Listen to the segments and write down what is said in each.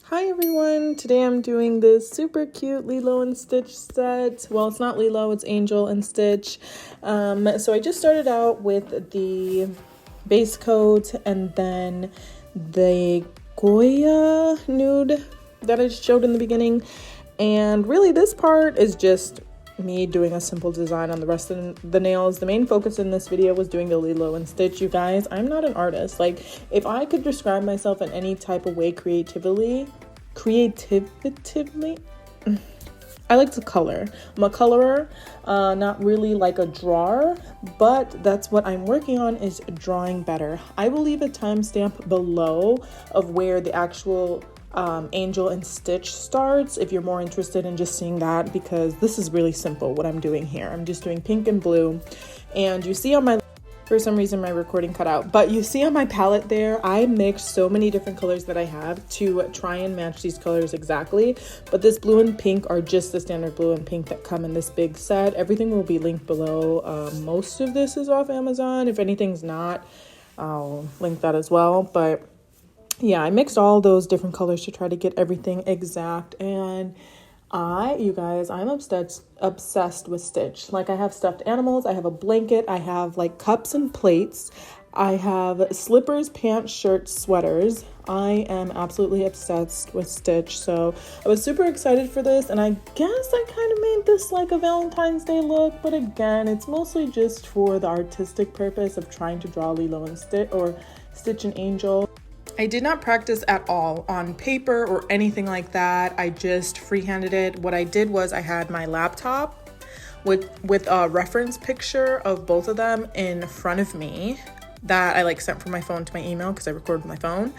Hi everyone, today I'm doing this super cute Lilo and Stitch set. Well, it's not Lilo, it's Angel and Stitch. So I just started out with the base coat and then the GAOY nude that I showed in the beginning. And really this part is just me doing a simple design on the rest of the nails. The main focus in this video was doing the Lilo and Stitch. You guys, I'm not an artist. Like, if I could describe myself in any type of way creatively, I like to color. I'm a colorer, not really like a drawer, but that's what I'm working on, is drawing better. I will leave a timestamp below of where the actual Angel and Stitch starts if you're more interested in just seeing that, because this is really simple what I'm doing here. I'm just doing pink and blue, and you see on my, for some reason my recording cut out, but you see on my palette there, I mixed so many different colors that I have to try and match these colors exactly. But this blue and pink are just the standard blue and pink that come in this big set. Everything will be linked below. Most of this is off Amazon. If anything's not, I'll link that as well. But yeah, I mixed all those different colors to try to get everything exact. And you guys, I'm obsessed with Stitch. Like, I have stuffed animals, I have a blanket, I have like cups and plates, I have slippers, pants, shirts, sweaters. I am absolutely obsessed with Stitch. So I was super excited for this, and I guess I kind of made this like a Valentine's Day look, but again, it's mostly just for the artistic purpose of trying to draw Lilo and Stitch, or Stitch and Angel. I did not practice at all on paper or anything like that. I just freehanded it. What I did was I had my laptop with a reference picture of both of them in front of me that I like sent from my phone to my email because I recorded with my phone.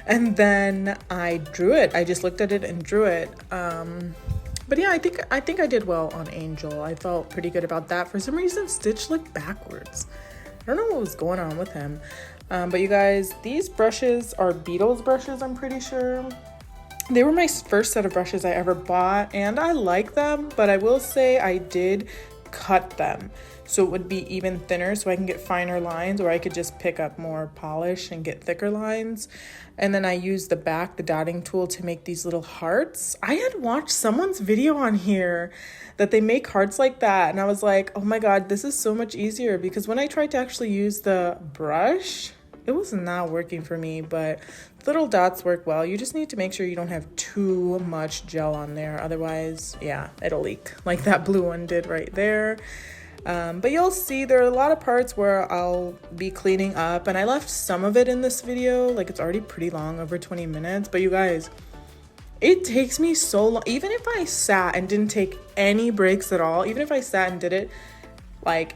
And then I drew it. I just looked at it and drew it. But yeah, I think I did well on Angel. I felt pretty good about that. For some reason, Stitch looked backwards. I don't know what was going on with him. But you guys, these brushes are Beetles brushes, I'm pretty sure. They were my first set of brushes I ever bought, and I like them, but I will say I did cut them so it would be even thinner, so I can get finer lines, or I could just pick up more polish and get thicker lines. And then I used the dotting tool to make these little hearts. I had watched someone's video on here that they make hearts like that, and I was like, oh my god, this is so much easier, because when I tried to actually use the brush, it was not working for me. But little dots work well. You just need to make sure you don't have too much gel on there, otherwise, yeah, it'll leak like that blue one did right there. But you'll see there are a lot of parts where I'll be cleaning up, and I left some of it in this video. Like, it's already pretty long, over 20 minutes, but you guys, it takes me so long. Even if I sat and didn't take any breaks at all, even if I sat and did it, like,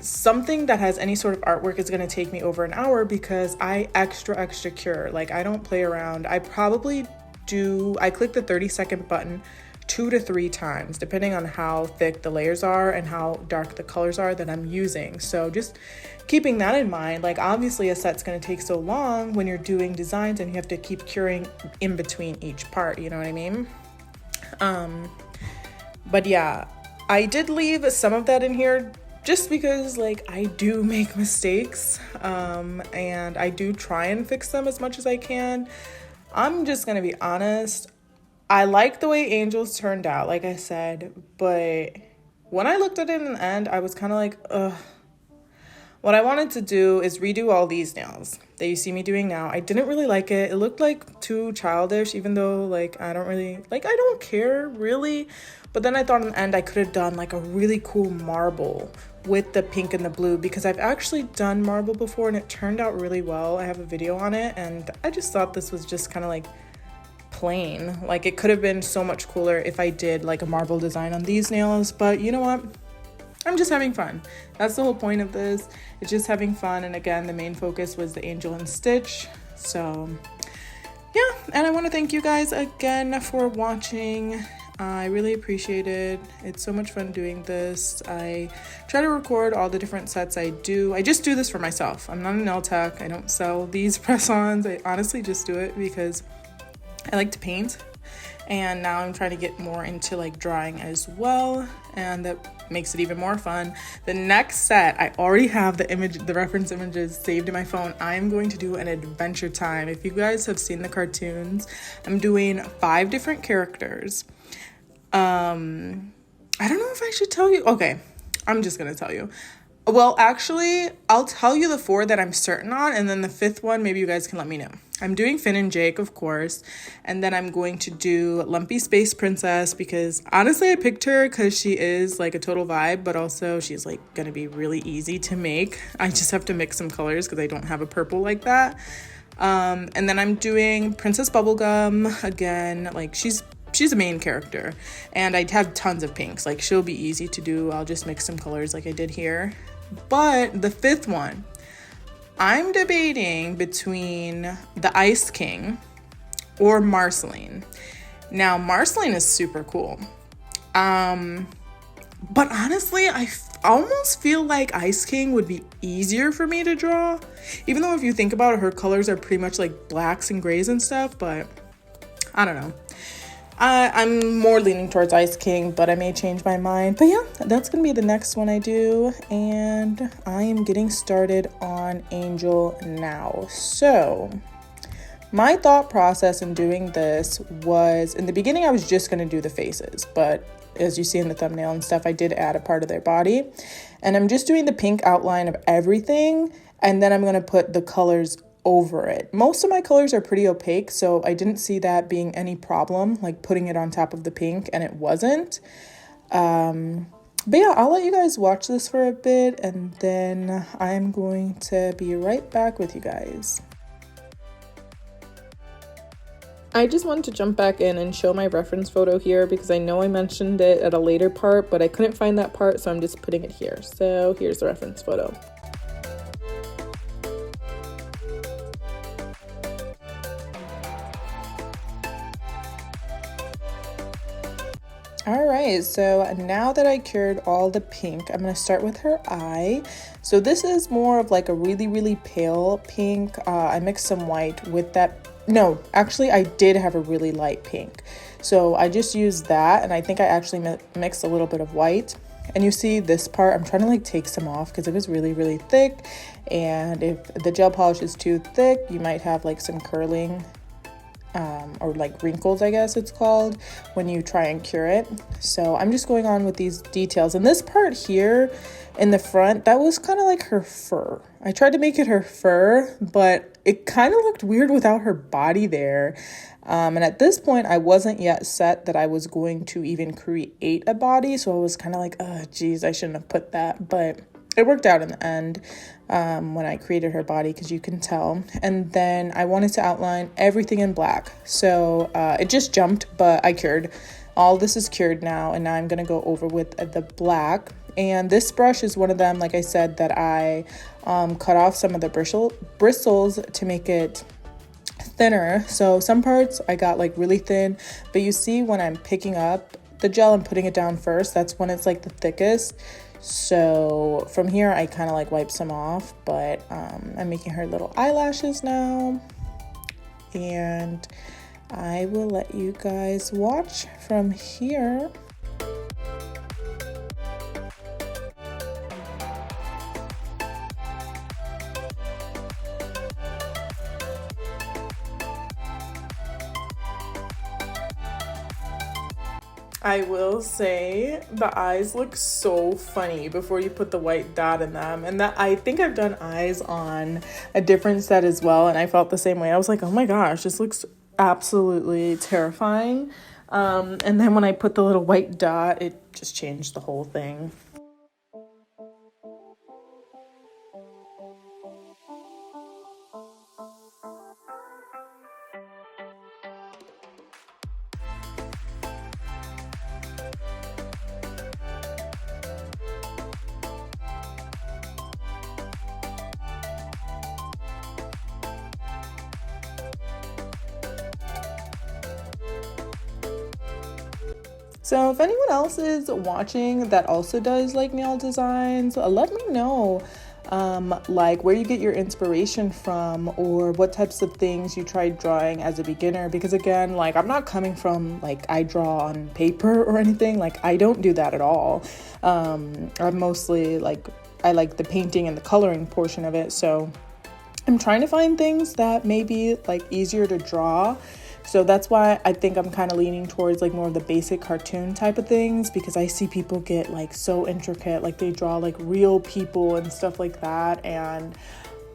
something that has any sort of artwork is going to take me over an hour, because I extra cure. Like, I don't play around. I probably do, I click the 30-second button 2 to 3 times, depending on how thick the layers are and how dark the colors are that I'm using. So just keeping that in mind, like, obviously a set's going to take so long when you're doing designs and you have to keep curing in between each part, you know what I mean? But yeah, I did leave some of that in here just because, like, I do make mistakes, and I do try and fix them as much as I can. I'm just gonna be honest, I like the way Angels turned out, like I said, but when I looked at it in the end, I was kind of like, ugh. What I wanted to do is redo all these nails that you see me doing now. I didn't really like it. It looked like too childish, even though, like, I don't care really. But then I thought in the end I could have done like a really cool marble with the pink and the blue, because I've actually done marble before and it turned out really well. I have a video on it, and I just thought this was just kind of like plain. Like, it could have been so much cooler if I did like a marble design on these nails, but you know what? I'm just having fun. That's the whole point of this. It's just having fun. And again, the main focus was the Angel and Stitch. So yeah, and I want to thank you guys again for watching. I really appreciate it. It's so much fun doing this. I try to record all the different sets I do. I just do this for myself. I'm not a nail tech. I don't sell these press-ons. I honestly just do it because I like to paint. And now I'm trying to get more into like drawing as well. And that makes it even more fun. The next set, I already have the reference images saved in my phone. I'm going to do an adventure time. If you guys have seen the cartoons, I'm doing 5 different characters. I don't know if I should tell you. Okay, I'm just gonna tell you. Well, actually, I'll tell you the 4 that I'm certain on, and then the 5th one, maybe you guys can let me know. I'm doing Finn and Jake, of course, and then I'm going to do Lumpy Space Princess, because honestly, I picked her because she is like a total vibe, but also she's like gonna be really easy to make. I just have to mix some colors because I don't have a purple like that. And then I'm doing Princess Bubblegum again. Like she's a main character, and I have tons of pinks. Like she'll be easy to do. I'll just mix some colors like I did here. But the 5th one, I'm debating between the Ice King or Marceline. Now, Marceline is super cool. But honestly, I almost feel like Ice King would be easier for me to draw. Even though if you think about it, her colors are pretty much like blacks and grays and stuff, but I don't know. I'm more leaning towards Ice King, but I may change my mind. But yeah, that's going to be the next one I do. And I am getting started on Angel now. So my thought process in doing this was, in the beginning, I was just going to do the faces. But as you see in the thumbnail and stuff, I did add a part of their body. And I'm just doing the pink outline of everything. And then I'm going to put the colors over it. Most of my colors are pretty opaque, so I didn't see that being any problem, like putting it on top of the pink, and it wasn't. But yeah, I'll let you guys watch this for a bit, and then I'm going to be right back with you guys. I just wanted to jump back in and show my reference photo here because I know I mentioned it at a later part, but I couldn't find that part, so I'm just putting it here. So here's the reference photo. Alright, so now that I cured all the pink, I'm going to start with her eye. So this is more of like a really, really pale pink. I mixed some white with that. No, actually I did have a really light pink. So I just used that, and I think I actually mixed a little bit of white. And you see this part, I'm trying to like take some off because it was really, really thick. And if the gel polish is too thick, you might have like some curling or like wrinkles, I guess it's called, when you try and cure it. So I'm just going on with these details. And this part here in the front, that was kind of like her fur. I tried to make it her fur, but it kind of looked weird without her body there. And at this point, I wasn't yet set that I was going to even create a body. So I was kind of like, oh, geez, I shouldn't have put that. But it worked out in the end when I created her body, because you can tell. And then I wanted to outline everything in black. So it just jumped, but I cured. All this is cured now, and now I'm going to go over with the black. And this brush is one of them, like I said, that I cut off some of the bristles to make it thinner. So some parts I got like really thin, but you see when I'm picking up the gel and putting it down first, that's when it's like the thickest. So from here I kind of like wipe some off, but I'm making her little eyelashes now, and I will let you guys watch from here. I will say the eyes look so funny before you put the white dot in them. And that, I think I've done eyes on a different set as well, and I felt the same way. I was like, oh my gosh, this looks absolutely terrifying. And then when I put the little white dot, it just changed the whole thing. So if anyone else is watching that also does like nail designs, let me know. like where you get your inspiration from, or what types of things you tried drawing as a beginner. Because again, like I'm not coming from like I draw on paper or anything, like I don't do that at all. I'm mostly like I like the painting and the coloring portion of it, so I'm trying to find things that may be like easier to draw. So that's why I think I'm kind of leaning towards like more of the basic cartoon type of things, because I see people get like so intricate, like they draw like real people and stuff like that, and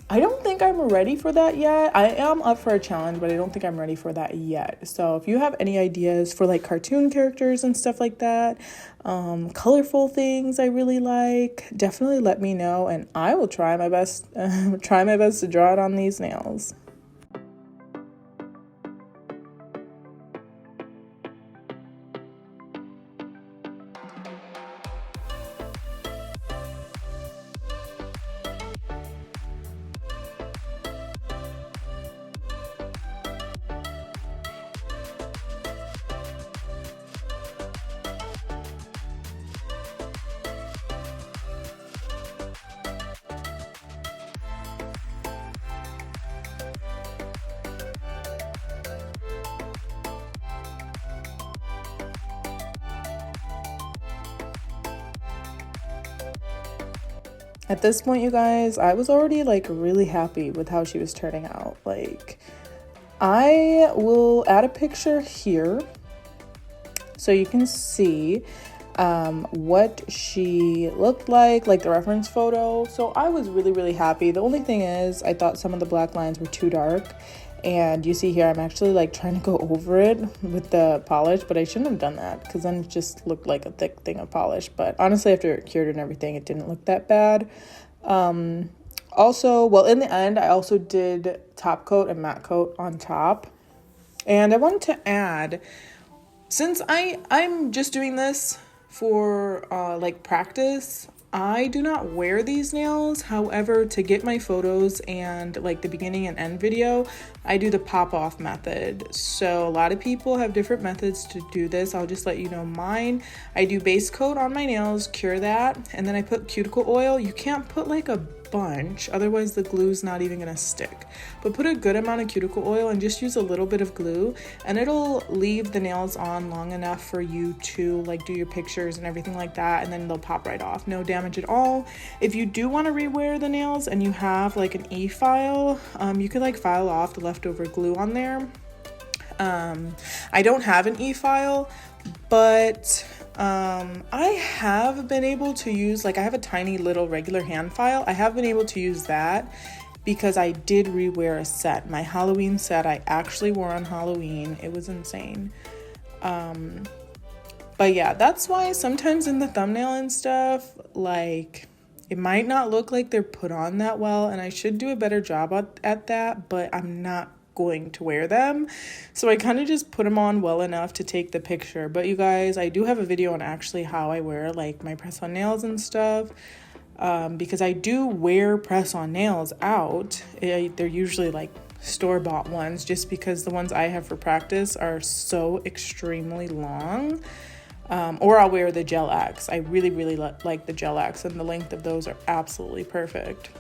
I don't think I'm ready for that yet. I am up for a challenge, but I don't think I'm ready for that yet. So if you have any ideas for like cartoon characters and stuff like that, colorful things I really like, definitely let me know, and I will try my best to draw it on these nails. At this point, you guys, I was already like really happy with how she was turning out. Like, I will add a picture here so you can see what she looked like the reference photo. So I was really happy. The only thing is I thought some of the black lines were too dark, and you see here I'm actually like trying to go over it with the polish, but I shouldn't have done that because then it just looked like a thick thing of polish. But honestly, after it cured and everything, it didn't look that bad. Also, well, in the end I also did top coat and matte coat on top, and I wanted to add, since I'm just doing this for like practice, I do not wear these nails. However, to get my photos and like the beginning and end video, I do the pop off method. So a lot of people have different methods to do this. I'll just let you know mine. I do base coat on my nails, cure that, and then I put cuticle oil. You can't put like a bunch, otherwise the glue's not even gonna stick, but put a good amount of cuticle oil and just use a little bit of glue, and it'll leave the nails on long enough for you to like do your pictures and everything like that, and then they'll pop right off, no damage at all. If you do want to rewear the nails and you have like an e-file, you could like file off the leftover glue on there. I don't have an e-file, but I have been able to use, like I have a tiny little regular hand file. I have been able to use that because I did rewear a set. My Halloween set I actually wore on Halloween. It was insane. But yeah, that's why sometimes in the thumbnail and stuff, like it might not look like they're put on that well, and I should do a better job at that, but I'm not going to wear them, so I kind of just put them on well enough to take the picture. But you guys, I do have a video on actually how I wear like my press on nails and stuff, because I do wear press on nails out. They're usually like store-bought ones, just because the ones I have for practice are so extremely long. Or I'll wear the gel X. I really like the gel X, and the length of those are absolutely perfect.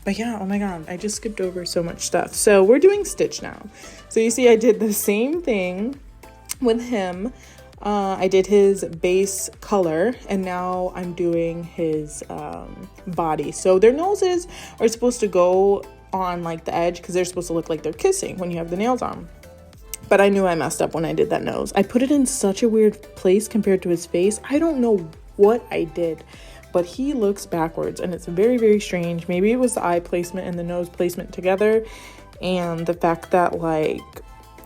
But yeah, oh my god, I just skipped over so much stuff. So we're doing Stitch now. So you see I did the same thing with him. I did his base color, and now I'm doing his body. So their noses are supposed to go on like the edge because they're supposed to look like they're kissing when you have the nails on. But I knew I messed up when I did that nose. I put it in such a weird place compared to his face. I don't know what I did, but he looks backwards, and it's very strange. Maybe it was the eye placement and the nose placement together, and the fact that like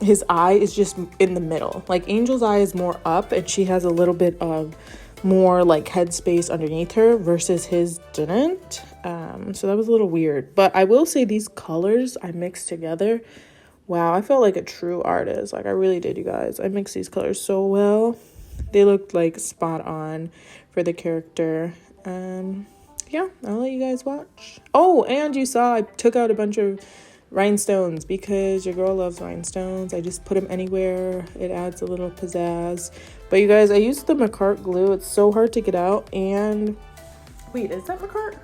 his eye is just in the middle. Like Angel's eye is more up, and she has a little bit of more like head space underneath her, versus his didn't. So that was a little weird. But I will say these colors I mixed together, wow, I felt like a true artist. Like I really did, you guys. I mixed these colors so well. They looked like spot on for the character. Yeah, I'll let you guys watch. Oh, and you saw I took out a bunch of rhinestones because your girl loves rhinestones. I just put them anywhere. It adds a little pizzazz. But you guys, I used the McCart glue. It's so hard to get out. And wait, is that McCart?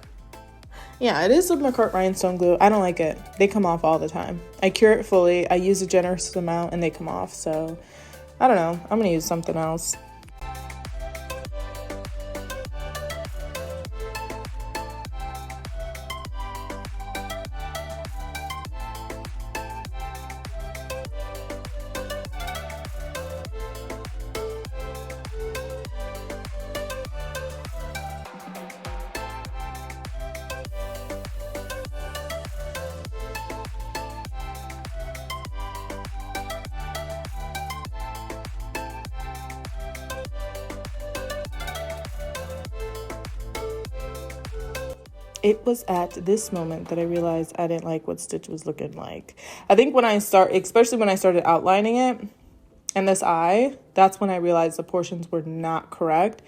Yeah, it is a McCart rhinestone glue. I don't like it. They come off all the time. I cure it fully. I use a generous amount and they come off. So I don't know. I'm going to use something else. It was at this moment that I realized I didn't like what Stitch was looking like. I think especially when I started outlining it and this eye, that's when I realized the portions were not correct.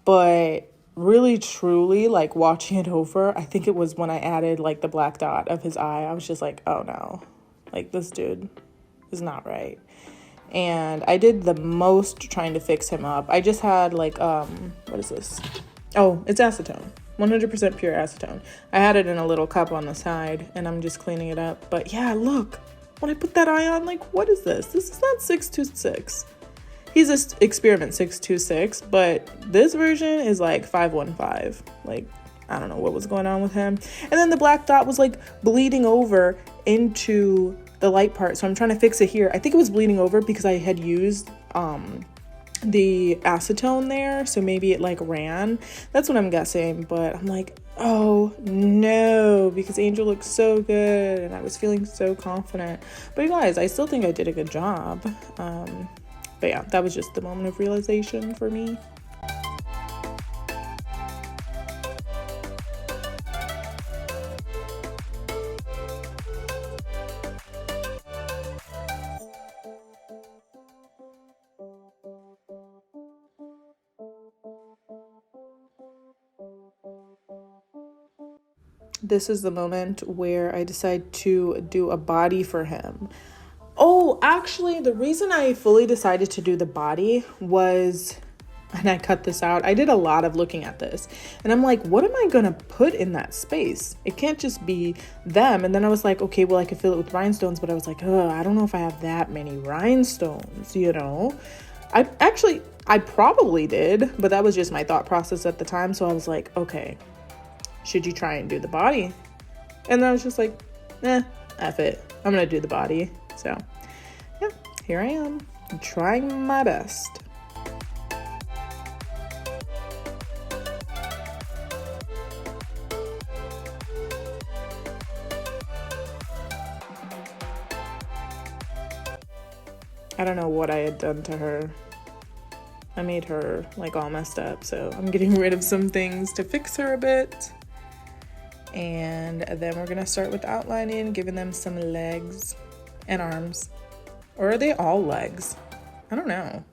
But really, truly, like watching it over, I think it was when I added like the black dot of his eye. I was just like, oh no, like this dude is not right. And I did the most trying to fix him up. I just had like, what is this? Oh, it's acetone. 100% pure acetone. I had it in a little cup on the side and I'm just cleaning it up. But yeah, look, when I put that eye on, like, what is this? This is not 626. He's a experiment 626, but this version is like 515. Like, I don't know what was going on with him. And then the black dot was like bleeding over into the light part. So I'm trying to fix it here. I think it was bleeding over because I had used the acetone there, so maybe it like ran. That's what I'm guessing, but I'm like, oh no, because Angel looks so good and I was feeling so confident. But you guys, I still think I did a good job. But yeah, that was just the moment of realization for me. This is the moment where I decide to do a body for him. Oh, actually, the reason I fully decided to do the body was, and I cut this out, I did a lot of looking at this. And I'm like, what am I going to put in that space? It can't just be them. And then I was like, okay, well, I could fill it with rhinestones. But I was like, I don't know if I have that many rhinestones, you know? I probably did, but that was just my thought process at the time. So I was like, okay, should you try and do the body? And then I was just like, F it. I'm going to do the body. So, yeah, here I am. I'm trying my best. I don't know what I had done to her. I made her like all messed up, so I'm getting rid of some things to fix her a bit. And then we're gonna start with outlining, giving them some legs and arms. Or are they all legs? I don't know.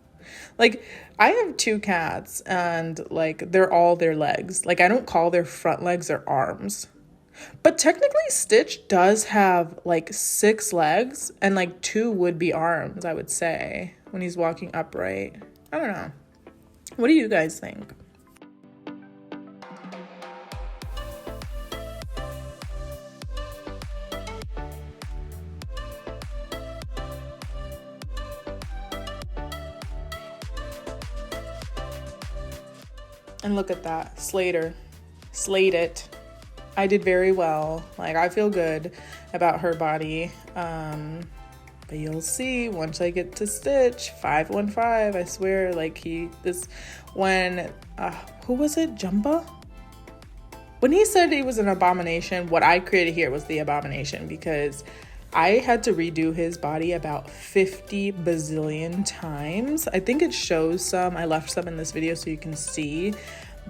Like, I have 2 cats and like they're all their legs. Like, I don't call their front legs their arms. But technically Stitch does have like 6 legs and like 2 would be arms, I would say, when he's walking upright. I don't know. What do you guys think? And look at that, Slater, slayed it. I did very well. Like, I feel good about her body. But you'll see once I get to Stitch, 515, I swear, like who was it, Jumba? When he said he was an abomination, what I created here was the abomination, because I had to redo his body about 50 bazillion times. I think it shows some. I left some in this video so you can see,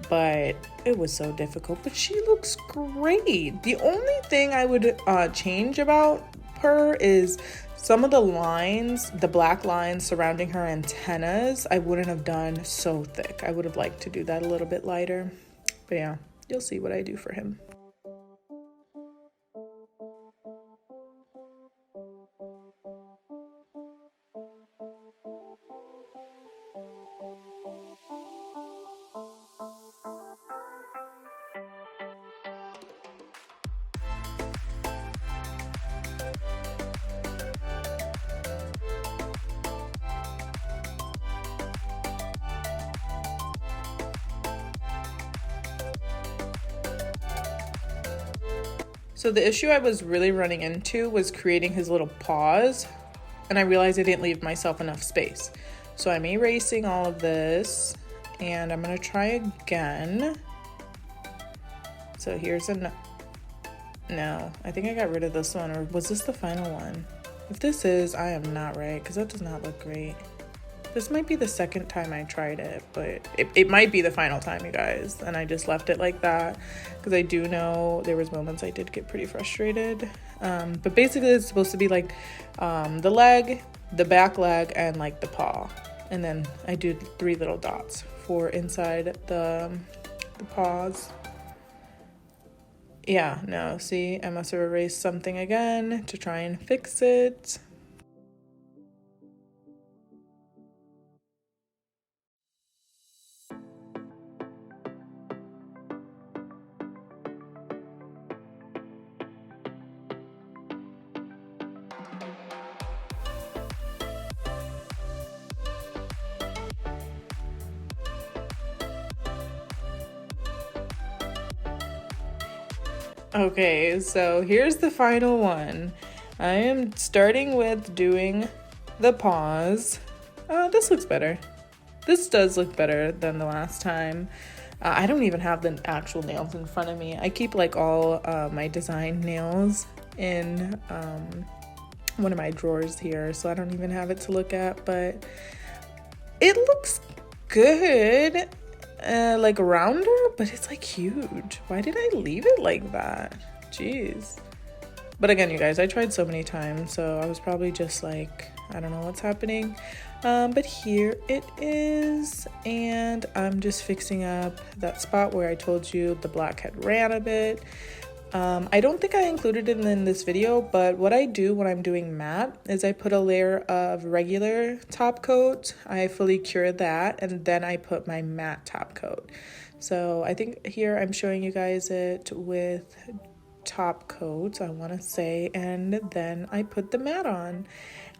but it was so difficult. But she looks great. The only thing I would change about her is some of the lines, the black lines surrounding her antennas, I wouldn't have done so thick. I would have liked to do that a little bit lighter. But yeah, you'll see what I do for him. So the issue I was really running into was creating his little paws, and I realized I didn't leave myself enough space. So I'm erasing all of this, and I'm gonna try again. So here's no, I think I got rid of this one, or was this the final one? If this is, I am not right, because that does not look great. This might be the second time I tried it, but it might be the final time, you guys. And I just left it like that because I do know there was moments I did get pretty frustrated. But basically it's supposed to be like the leg, the back leg, and like the paw. And then I do 3 little dots for inside the paws. Yeah, no, see, I must have erased something again to try and fix it. Okay, so here's the final one. I am starting with doing the paws. This looks better. This does look better than the last time. I don't even have the actual nails in front of me. I keep like all my design nails in one of my drawers here, so I don't even have it to look at, but it looks good. Like rounder, but it's like huge. Why did I leave it like that? Jeez. But again, you guys, I tried so many times, so I was probably just like, I don't know what's happening. But here it is, and I'm just fixing up that spot where I told you the black had ran a bit. I don't think I included it in this video, but what I do when I'm doing matte is I put a layer of regular top coat, I fully cure that, and then I put my matte top coat. So I think here I'm showing you guys it with top coat, I want to say, and then I put the matte on.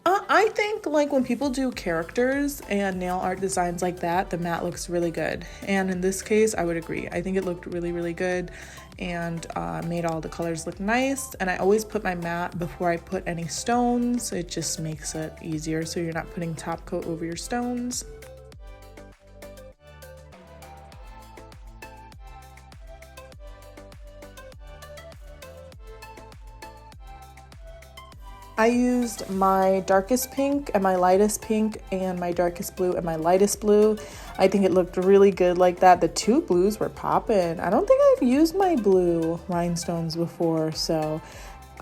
I think like when people do characters and nail art designs like that, the matte looks really good. And in this case, I would agree. I think it looked really, really good and made all the colors look nice. And I always put my matte before I put any stones. It just makes it easier so you're not putting top coat over your stones. I used my darkest pink and my lightest pink and my darkest blue and my lightest blue. I think it looked really good like that. The 2 blues were popping. I don't think I've used my blue rhinestones before, so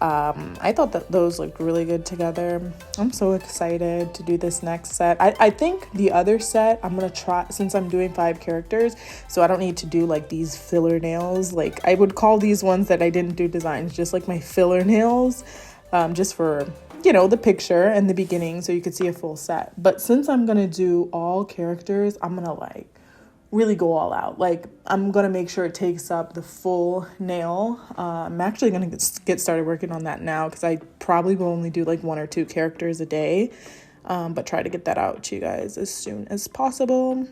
I thought that those looked really good together. I'm so excited to do this next set. I think the other set I'm gonna try, since I'm doing 5 characters, so I don't need to do like these filler nails. Like I would call these ones that I didn't do designs just like my filler nails. Just for, you know, the picture and the beginning so you could see a full set. But since I'm gonna do all characters, I'm gonna like really go all out. Like I'm gonna make sure it takes up the full nail. I'm actually gonna get started working on that now because I probably will only do like 1 or 2 characters a day, but try to get that out to you guys as soon as possible.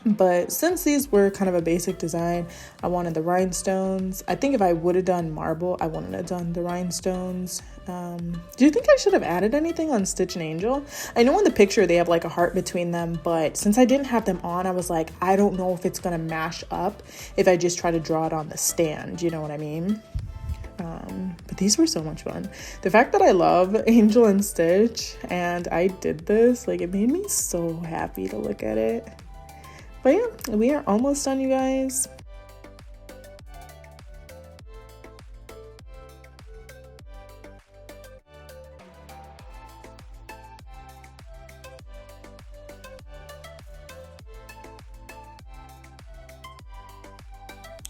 But since these were kind of a basic design, I wanted the rhinestones. I think if I would have done marble, I wouldn't have done the rhinestones. Do you think I should have added anything on Stitch and Angel? I know in the picture they have like a heart between them, but since I didn't have them on, I was like, I don't know if it's gonna mash up if I just try to draw it on the stand, you know what I mean? But these were so much fun. The fact that I love Angel and Stitch and I did this, like it made me so happy to look at it. But yeah, we are almost done, you guys.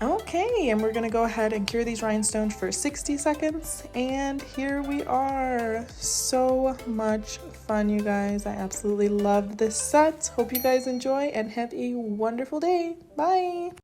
Okay, and we're gonna go ahead and cure these rhinestones for 60 seconds. And here we are. So much fun, you guys. I absolutely love this set. Hope you guys enjoy and have a wonderful day. Bye.